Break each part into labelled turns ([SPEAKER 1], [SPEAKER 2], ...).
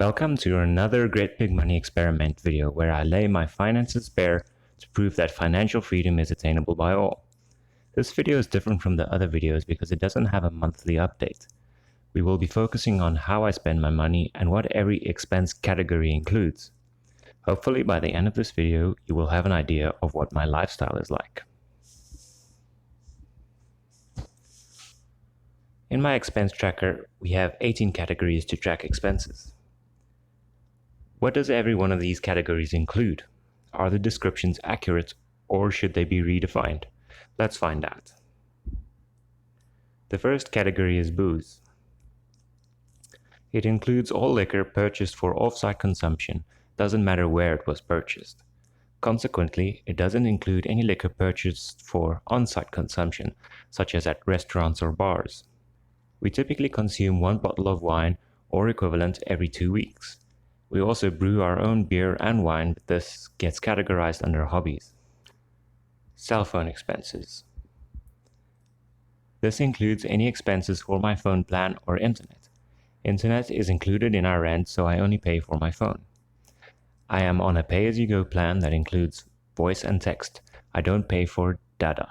[SPEAKER 1] Welcome to another Great Big Money Experiment video where I lay my finances bare to prove that financial freedom is attainable by all. This video is different from the other videos because it doesn't have a monthly update. We will be focusing on how I spend my money and what every expense category includes. Hopefully by the end of this video, you will have an idea of what my lifestyle is like. In my expense tracker, we have 18 categories to track expenses. What does every one of these categories include? Are the descriptions accurate or should they be redefined? Let's find out. The first category is booze. It includes all liquor purchased for off-site consumption, doesn't matter where it was purchased. Consequently, it doesn't include any liquor purchased for on-site consumption, such as at restaurants or bars. We typically consume 1 bottle of wine or equivalent every 2 weeks. We also brew our own beer and wine, but this gets categorized under hobbies. Cell phone expenses. This includes any expenses for my phone plan or internet. Internet is included in our rent, so I only pay for my phone. I am on a pay-as-you-go plan that includes voice and text. I don't pay for data.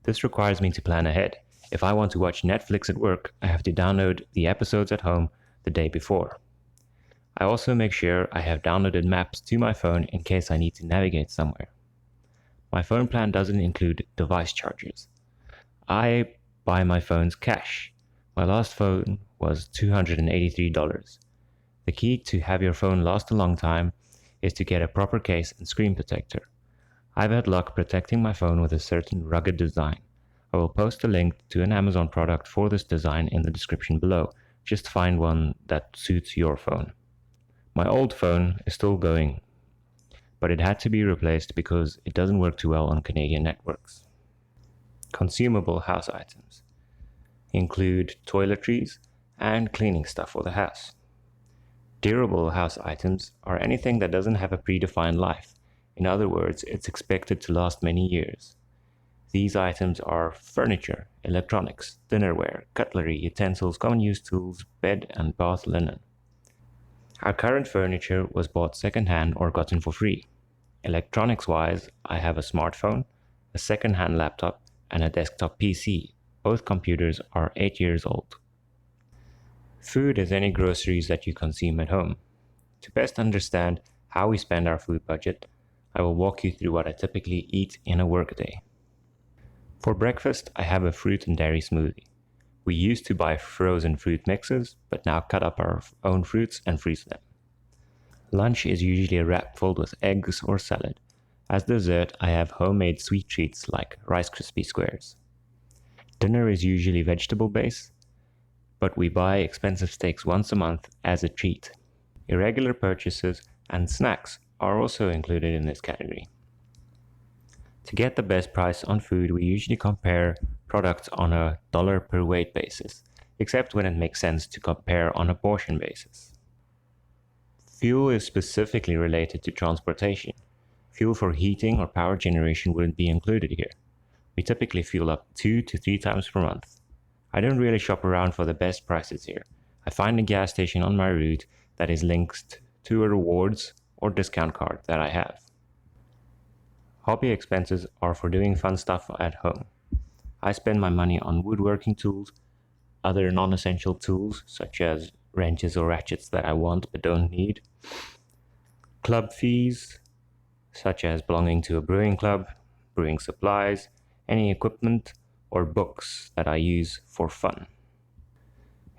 [SPEAKER 1] This requires me to plan ahead. If I want to watch Netflix at work, I have to download the episodes at home the day before. I also make sure I have downloaded maps to my phone in case I need to navigate somewhere. My phone plan doesn't include device charges. I buy my phones cash. My last phone was $283. The key to have your phone last a long time is to get a proper case and screen protector. I've had luck protecting my phone with a certain rugged design. I will post a link to an Amazon product for this design in the description below. Just find one that suits your phone. My old phone is still going, but it had to be replaced because it doesn't work too well on Canadian networks. Consumable house items include toiletries and cleaning stuff for the house. Durable house items are anything that doesn't have a predefined life. In other words, it's expected to last many years. These items are furniture, electronics, dinnerware, cutlery, utensils, common use tools, bed and bath linen. Our current furniture was bought second-hand or gotten for free. Electronics-wise, I have a smartphone, a second-hand laptop, and a desktop PC. Both computers are 8 years old. Food is any groceries that you consume at home. To best understand how we spend our food budget, I will walk you through what I typically eat in a workday. For breakfast, I have a fruit and dairy smoothie. We used to buy frozen fruit mixes, but now cut up our own fruits and freeze them. Lunch is usually a wrap filled with eggs or salad. As dessert, I have homemade sweet treats like Rice Krispie squares. Dinner is usually vegetable-based, but we buy expensive steaks once a month as a treat. Irregular purchases and snacks are also included in this category. To get the best price on food, we usually compare products on a dollar per weight basis, except when it makes sense to compare on a portion basis. Fuel is specifically related to transportation. Fuel for heating or power generation wouldn't be included here. We typically fuel up 2 to 3 times per month. I don't really shop around for the best prices here. I find a gas station on my route that is linked to a rewards or discount card that I have. Hobby expenses are for doing fun stuff at home. I spend my money on woodworking tools, other non-essential tools such as wrenches or ratchets that I want but don't need, club fees such as belonging to a brewing club, brewing supplies, any equipment or books that I use for fun.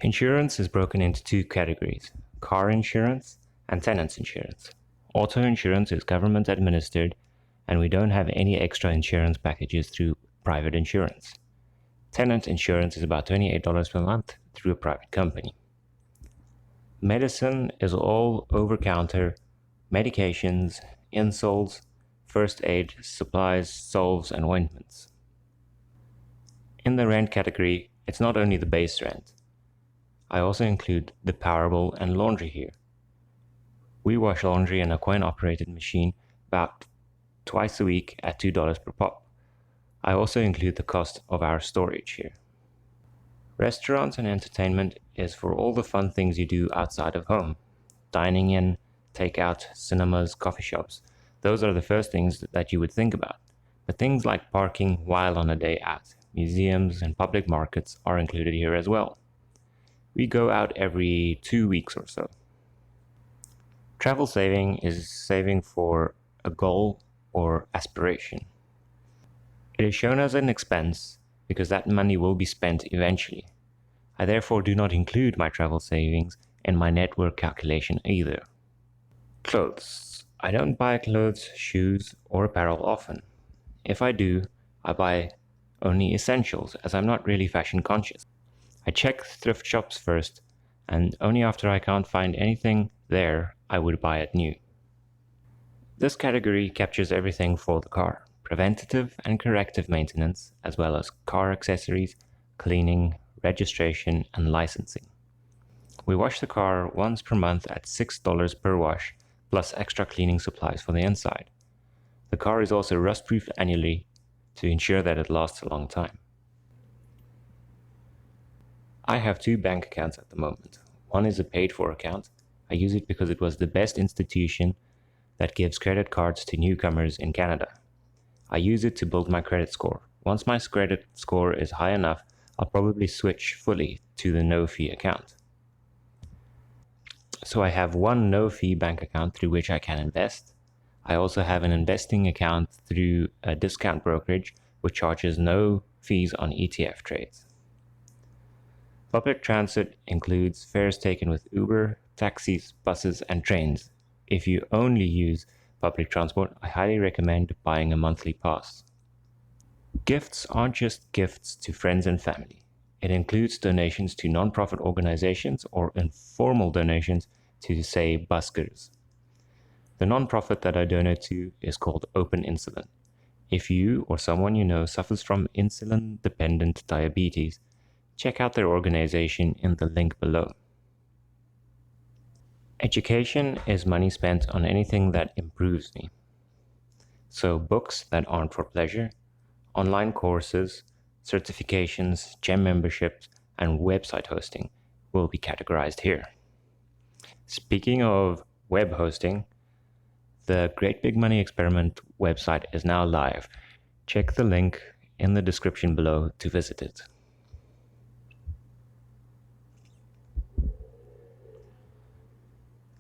[SPEAKER 1] Insurance is broken into 2 categories, car insurance and tenants insurance. Auto insurance is government administered and we don't have any extra insurance packages through private insurance. Tenant insurance is about $28 per month through a private company. Medicine is all over-counter medications, insoles, first aid, supplies, salves, and ointments. In the rent category, it's not only the base rent. I also include the power bill and laundry here. We wash laundry in a coin-operated machine about twice a week at $2 per pop. I also include the cost of our storage here. Restaurants and entertainment is for all the fun things you do outside of home. dining in, takeout, cinemas, coffee shops. Those are the first things that you would think about. But things like parking while on a day out, museums, and public markets are included here as well. We go out every 2 weeks or so. Travel saving is saving for a goal or aspiration. It is shown as an expense because that money will be spent eventually. I therefore do not include my travel savings in my net worth calculation either. Clothes. I don't buy clothes, shoes, or apparel often. If I do, I buy only essentials as I'm not really fashion conscious. I check thrift shops first, and only after I can't find anything there, I would buy it new. This category captures everything for the car: preventative and corrective maintenance, as well as car accessories, cleaning, registration, and licensing. We wash the car once per month at $6 per wash, plus extra cleaning supplies for the inside. The car is also rust-proofed annually to ensure that it lasts a long time. I have 2 bank accounts at the moment. One is a paid-for account. I use it because it was the best institution that gives credit cards to newcomers in Canada. I use it to build my credit score. Once my credit score is high enough, I'll probably switch fully to the no-fee account. So I have one no-fee bank account through which I can invest. I also have an investing account through a discount brokerage which charges no fees on ETF trades. Public transit includes fares taken with Uber, taxis, buses, and trains. If you only use public transport, I highly recommend buying a monthly pass. Gifts aren't just gifts to friends and family. It includes donations to non-profit organizations or informal donations to, say, buskers. The non-profit that I donate to is called Open Insulin. If you or someone you know suffers from insulin-dependent diabetes, check out their organization in the link below. Education is money spent on anything that improves me. So books that aren't for pleasure, online courses, certifications, gym memberships, and website hosting will be categorized here. Speaking of web hosting, the Great Big Money Experiment website is now live. Check the link in the description below to visit it.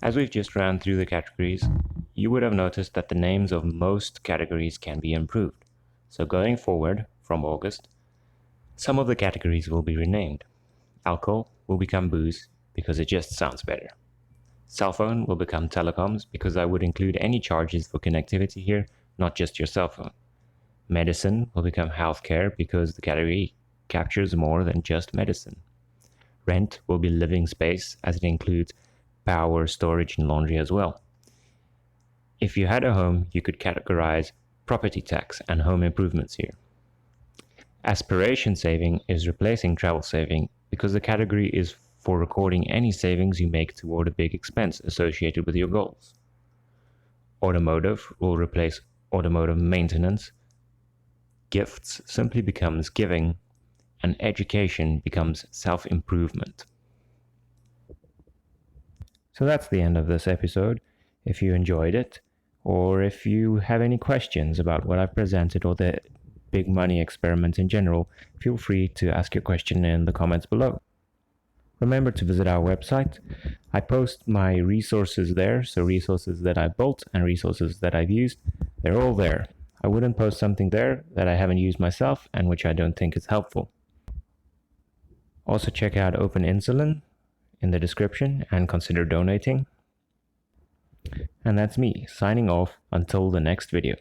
[SPEAKER 1] As we've just ran through the categories, you would have noticed that the names of most categories can be improved. So going forward, from August, some of the categories will be renamed. Alcohol will become booze because it just sounds better. Cell phone will become telecoms because I would include any charges for connectivity here, not just your cell phone. Medicine will become healthcare because the category captures more than just medicine. Rent will be living space as it includes power, storage, and laundry as well. If you had a home, you could categorize property tax and home improvements here. Aspiration saving is replacing travel saving because the category is for recording any savings you make toward a big expense associated with your goals. Automotive will replace automotive maintenance. Gifts simply becomes giving, and education becomes self-improvement. So that's the end of this episode. If you enjoyed it, or if you have any questions about what I've presented or the big money experiment in general, feel free to ask your question in the comments below. Remember to visit our website. I post my resources there, so resources that I built and resources that I've used, they're all there. I wouldn't post something there that I haven't used myself and which I don't think is helpful. Also check out Open Insulin in the description and consider donating. And that's me signing off until the next video.